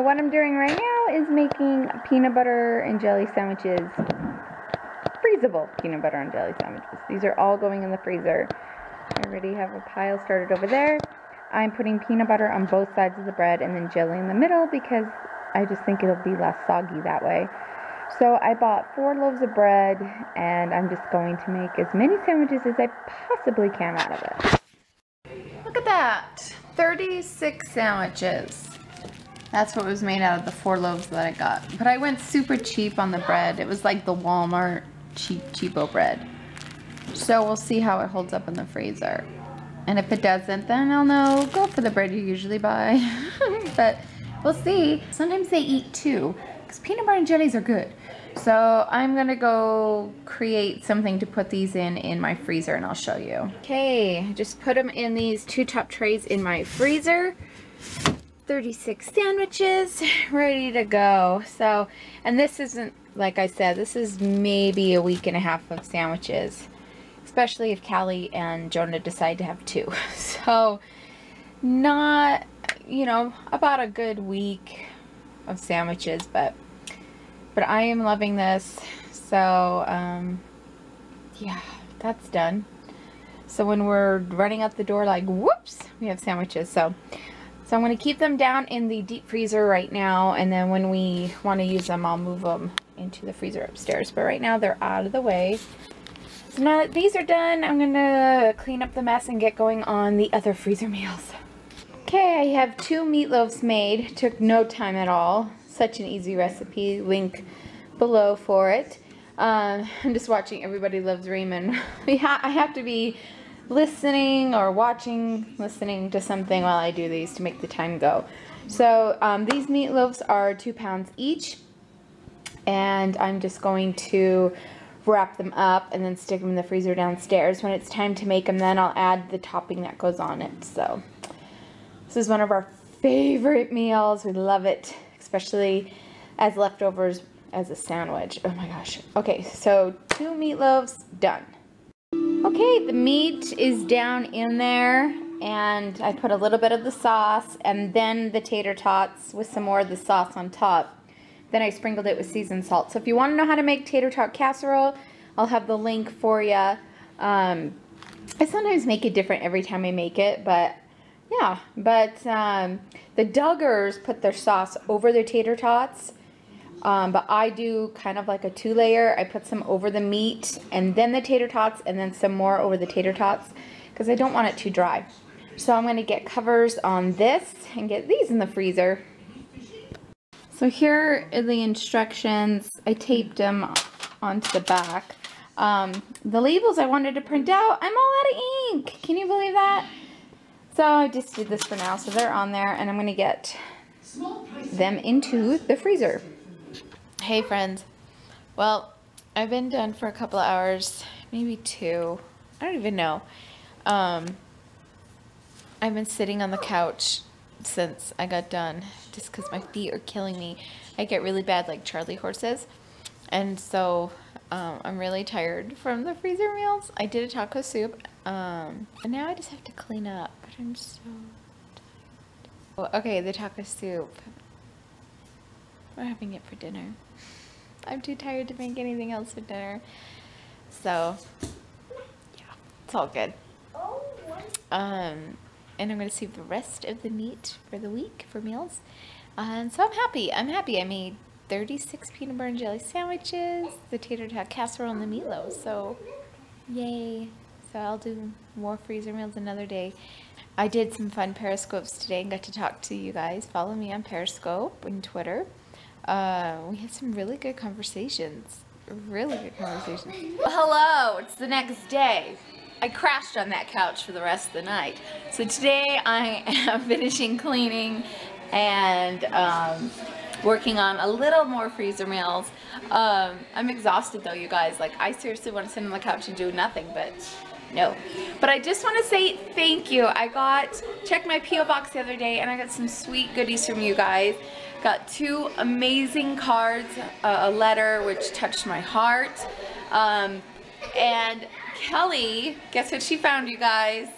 what I'm doing right now is making peanut butter and jelly sandwiches. Freezable peanut butter and jelly sandwiches. These are all going in the freezer. I already have a pile started over there. I'm putting peanut butter on both sides of the bread and then jelly in the middle because I just think it'll be less soggy that way. So I bought 4 loaves of bread and I'm just going to make as many sandwiches as I possibly can out of it. Look at that, 36 sandwiches. That's what was made out of the 4 loaves that I got. But I went super cheap on the bread. It was like the Walmart cheapo bread. So we'll see how it holds up in the freezer. And if it doesn't, then I'll know, go for the bread you usually buy. But we'll see. Sometimes they eat 2, because peanut butter and jellies are good. So I'm gonna go create something to put these in my freezer and I'll show you. Okay, just put them in these 2 top trays in my freezer. 36 sandwiches ready to go. So, and this isn't, like I said, this is maybe a week and a half of sandwiches, especially if Callie and Jonah decide to have 2. So not, you know, about a good week of sandwiches, but I am loving this. So yeah, that's done. So when we're running out the door, like whoops, we have sandwiches. So I'm going to keep them down in the deep freezer right now, and then when we want to use them, I'll move them into the freezer upstairs. But right now they're out of the way. So now that these are done, I'm going to clean up the mess and get going on the other freezer meals. Okay, I have 2 meatloaves made. Took no time at all. Such an easy recipe. Link below for it. I'm just watching Everybody Loves Raymond. I have to be listening or listening to something while I do these to make the time go. So these meatloaves are 2 pounds each, and I'm just going to wrap them up and then stick them in the freezer downstairs. When it's time to make them, then I'll add the topping that goes on it. So this is one of our favorite meals. We love it, especially as leftovers as a sandwich. Oh my gosh. Okay, so 2 meatloaves done. Okay, the meat is down in there, and I put a little bit of the sauce and then the tater tots with some more of the sauce on top. Then I sprinkled it with seasoned salt. So if you want to know how to make tater tot casserole, I'll have the link for you. I sometimes make it different every time I make it, but yeah. But the Duggars put their sauce over their tater tots. But I do kind of like a 2-layer. I put some over the meat and then the tater tots and then some more over the tater tots because I don't want it too dry. So I'm going to get covers on this and get these in the freezer. So here are the instructions. I taped them onto the back. The labels I wanted to print out, I'm all out of ink. Can you believe that? So I just did this for now. So they're on there, and I'm going to get them into the freezer. Hey friends, well, I've been done for a couple of hours, maybe 2, I don't even know. I've been sitting on the couch since I got done, just because my feet are killing me. I get really bad like Charlie horses, and so I'm really tired from the freezer meals. I did a taco soup, and now I just have to clean up, but I'm so tired. Okay, the taco soup. We're having it for dinner. I'm too tired to make anything else for dinner. So, yeah, it's all good. And I'm going to save the rest of the meat for the week for meals. And so I'm happy. I made 36 peanut butter and jelly sandwiches, the tater tot casserole, and the meatloaf. So, yay. So I'll do more freezer meals another day. I did some fun Periscopes today and got to talk to you guys. Follow me on Periscope and Twitter. We had some really good conversations. Really good conversations. Hello, it's the next day. I crashed on that couch for the rest of the night. So today I am finishing cleaning and working on a little more freezer meals. I'm exhausted though, you guys. Like, I seriously want to sit on the couch and do nothing, but no. But I just want to say thank you. Checked my P.O. box the other day and I got some sweet goodies from you guys. Got 2 amazing cards, a letter which touched my heart, and Kelly, guess what she found, you guys?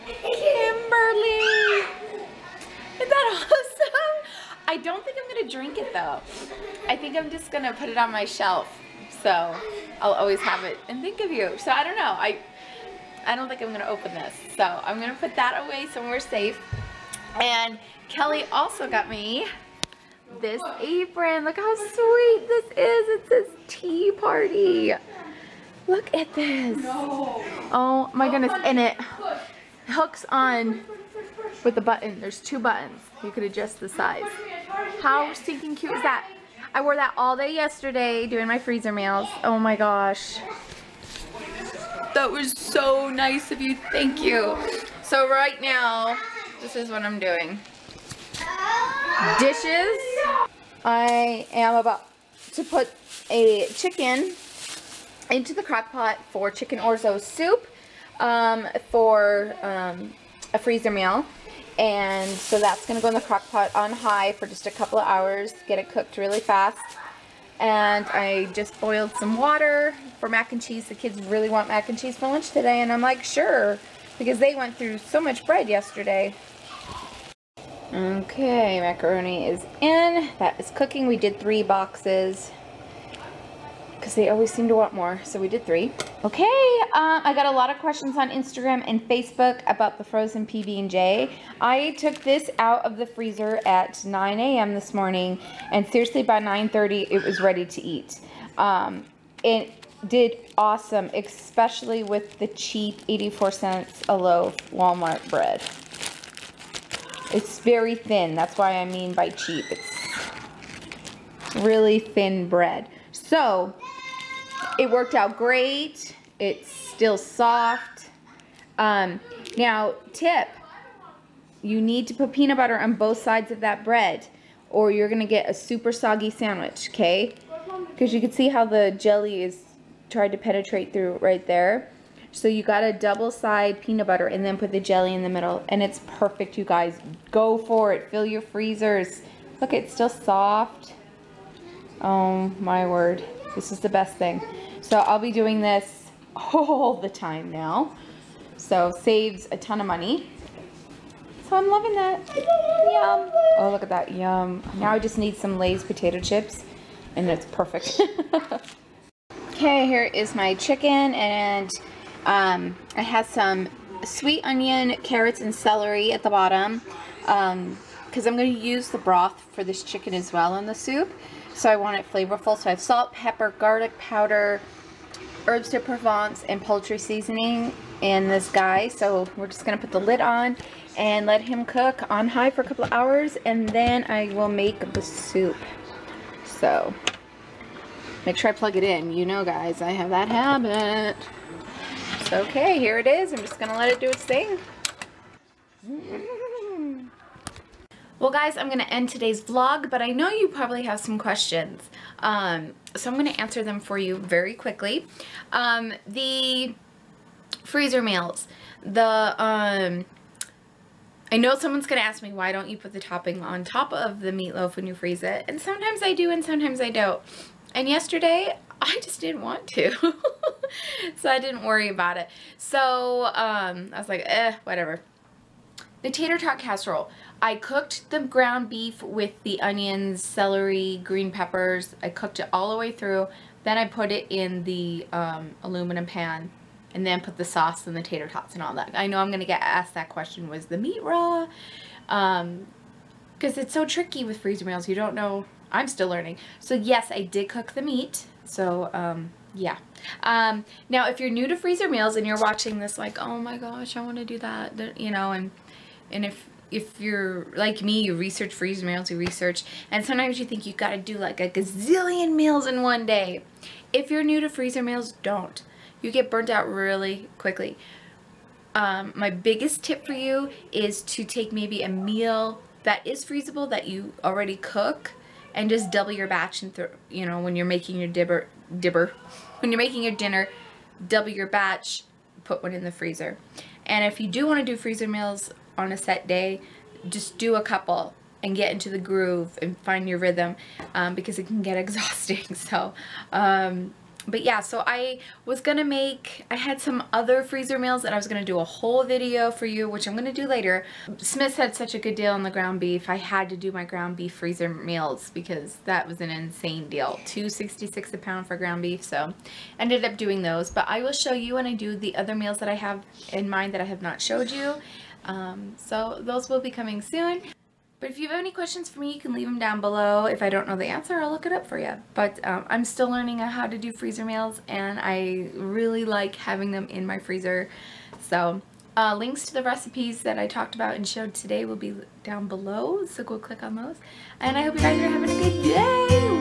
Kimberly! Isn't that awesome? though. I think I'm just gonna put it on my shelf, so I'll always have it and think of you. So I don't know. I don't think I'm gonna open this, so I'm gonna put that away somewhere safe. And Kelly also got me this apron. Look how sweet this is. It says tea party. Look at this. Oh my goodness. And it hooks on with the button. There's 2 buttons. You could adjust the size. How stinking cute is that? I wore that all day yesterday doing my freezer meals. Oh my gosh. That was so nice of you. Thank you. So right now, this is what I'm doing. Dishes. I am about to put a chicken into the crock pot for chicken orzo soup for a freezer meal. And so that's going to go in the crock pot on high for just a couple of hours, get it cooked really fast. And I just boiled some water for mac and cheese. The kids really want mac and cheese for lunch today, and I'm like, sure, because they went through so much bread yesterday. Okay, macaroni is in. That is cooking. We did 3 boxes because they always seem to want more, so we did 3. Okay, I got a lot of questions on Instagram and Facebook about the frozen PB&J. I took this out of the freezer at 9 a.m. this morning, and seriously, by 9:30, it was ready to eat. It did awesome, especially with the cheap 84 cents a loaf Walmart bread. It's very thin. That's why I mean by cheap. It's really thin bread. So it worked out great. It's still soft. Now, tip, you need to put peanut butter on both sides of that bread, or you're going to get a super soggy sandwich, okay? Because you can see how the jelly is tried to penetrate through right there. So you got to double side peanut butter and then put the jelly in the middle, and it's perfect, you guys. Go for it. Fill your freezers. Look, it's still soft. Oh my word. This is the best thing. So I'll be doing this all the time now. So saves a ton of money. So I'm loving that. Yum. Oh, look at that. Yum. Now I just need some Lay's potato chips, and it's perfect. Okay, here is my chicken, and I have some sweet onion, carrots, and celery at the bottom because I'm going to use the broth for this chicken as well in the soup. So I want it flavorful. So I have salt, pepper, garlic powder, herbs de Provence, and poultry seasoning in this guy. So we're just going to put the lid on and let him cook on high for a couple of hours, and then I will make the soup. So make sure I plug it in. You know, guys, I have that habit. So, okay, here it is. I'm just going to let it do its thing. Well, guys, I'm going to end today's vlog, but I know you probably have some questions. So I'm going to answer them for you very quickly. The freezer meals. I know someone's going to ask me, why don't you put the topping on top of the meatloaf when you freeze it? And sometimes I do and sometimes I don't. And yesterday, I just didn't want to. So I didn't worry about it. So I was like, whatever. The tater tot casserole. I cooked the ground beef with the onions, celery, green peppers. I cooked it all the way through. Then I put it in the aluminum pan, and then put the sauce and the tater tots and all that. I know I'm going to get asked that question, was the meat raw? Because it's so tricky with freezer meals. You don't know. I'm still learning. So yes, I did cook the meat. So yeah. Now if you're new to freezer meals and you're watching this like, oh my gosh, I want to do that, you know, and if you're like me, you research freezer meals, you research, and sometimes you think you've got to do like a gazillion meals in one day. If you're new to freezer meals, don't. You get burnt out really quickly. My biggest tip for you is to take maybe a meal that is freezable that you already cook, and just double your batch, and you know, when you're making your when you're making your dinner, double your batch, put one in the freezer. And if you do want to do freezer meals on a set day, just do a couple and get into the groove and find your rhythm, because it can get exhausting. So But yeah, so I had some other freezer meals that I was going to do a whole video for you, which I'm going to do later. Smith's had such a good deal on the ground beef. I had to do my ground beef freezer meals because that was an insane deal. $2.66 a pound for ground beef, so ended up doing those. But I will show you when I do the other meals that I have in mind that I have not showed you. So those will be coming soon. But if you have any questions for me, you can leave them down below. If I don't know the answer, I'll look it up for you. But I'm still learning how to do freezer meals, and I really like having them in my freezer. So links to the recipes that I talked about and showed today will be down below, so go click on those. And I hope you guys are having a good day.